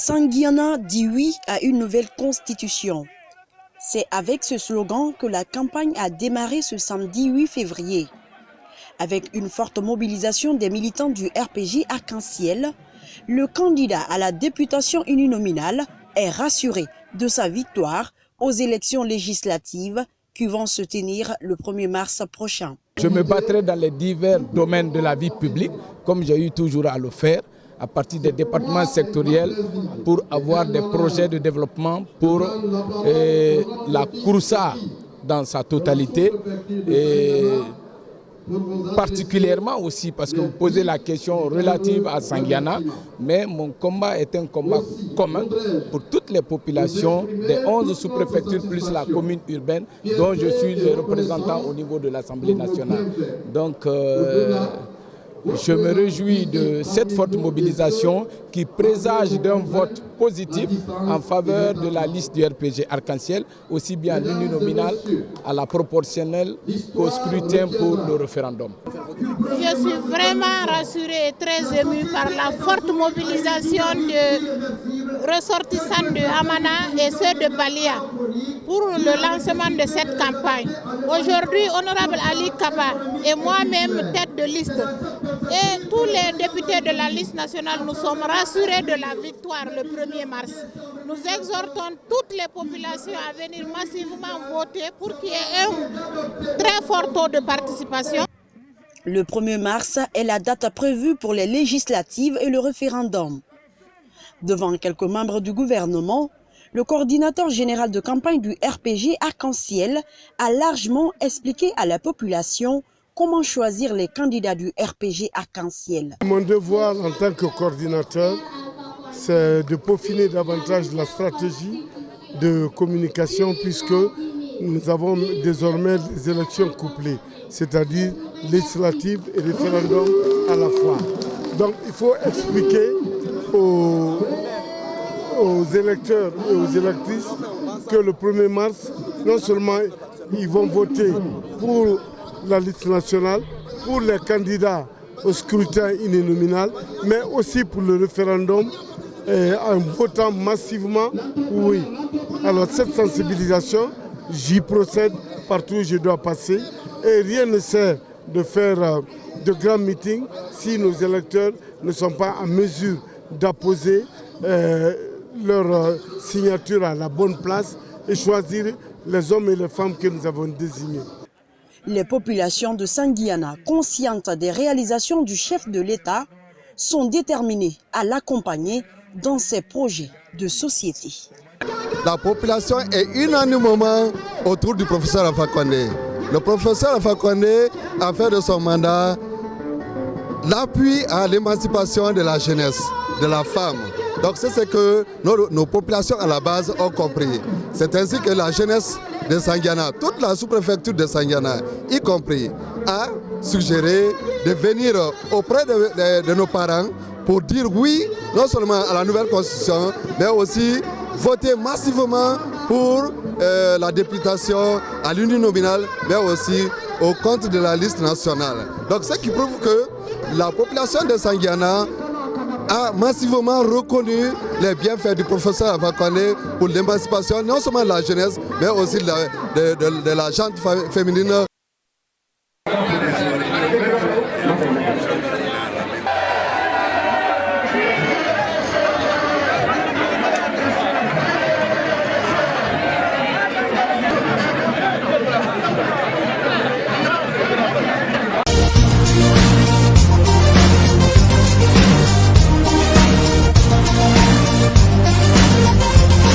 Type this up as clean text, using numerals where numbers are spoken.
Sangiana dit oui à une nouvelle constitution. C'est avec ce slogan que la campagne a démarré ce samedi 8 février. Avec une forte mobilisation des militants du RPG Arc-en-Ciel, le candidat à la députation uninominale est rassuré de sa victoire aux élections législatives qui vont se tenir le 1er mars prochain. Je me battrai dans les divers domaines de la vie publique, comme j'ai eu toujours à le faire, à partir des départements sectoriels pour avoir des projets de développement pour la Kouroussa dans sa totalité. Et particulièrement aussi parce que vous posez la question relative à Sangiana, mais mon combat est un combat commun pour toutes les populations des 11 sous-préfectures plus la commune urbaine dont je suis le représentant au niveau de l'Assemblée nationale. Donc je me réjouis de cette forte mobilisation qui présage d'un vote positif en faveur de la liste du RPG Arc-en-Ciel, aussi bien à l'uninominal, à la proportionnelle qu'au scrutin pour le référendum. Je suis vraiment rassurée et très émue par la forte mobilisation de ressortissants de Hamana et ceux de Balia pour le lancement de cette campagne. Aujourd'hui, honorable Ali Kaba et moi-même tête de liste et tous les députés de la liste nationale, nous sommes rassurés de la victoire le 1er mars. Nous exhortons toutes les populations à venir massivement voter pour qu'il y ait un très fort taux de participation. Le 1er mars est la date prévue pour les législatives et le référendum. Devant quelques membres du gouvernement, le coordinateur général de campagne du RPG Arc-en-Ciel a largement expliqué à la population comment choisir les candidats du RPG Arc-en-Ciel. Mon devoir en tant que coordinateur, c'est de peaufiner davantage la stratégie de communication puisque nous avons désormais des élections couplées, c'est-à-dire législatives et référendum à la fois. Donc il faut expliquer aux électeurs et aux électrices que le 1er mars, non seulement ils vont voter pour la liste nationale, pour les candidats au scrutin uninominal, mais aussi pour le référendum en votant massivement oui. Alors cette sensibilisation, j'y procède partout où je dois passer et rien ne sert de faire de grands meetings si nos électeurs ne sont pas en mesure d'apposer leur signature à la bonne place et choisir les hommes et les femmes que nous avons désignés. Les populations de Sangiana, conscientes des réalisations du chef de l'État, sont déterminées à l'accompagner dans ses projets de société. La population est unanimement autour du professeur Alpha Condé. Le professeur Alpha Condé a fait de son mandat l'appui à l'émancipation de la jeunesse, de la femme. Donc c'est ce que nos populations à la base ont compris. C'est ainsi que la jeunesse de Sangiana, toute la sous-préfecture de Sangiana, y compris, a suggéré de venir auprès de nos parents pour dire oui, non seulement à la nouvelle constitution, mais aussi voter massivement pour la députation à l'uninominal, mais aussi au compte de la liste nationale. Donc ce qui prouve que la population de Sangiana a massivement reconnu les bienfaits du professeur Alpha Condé pour l'émancipation non seulement de la jeunesse, mais aussi de la gente féminine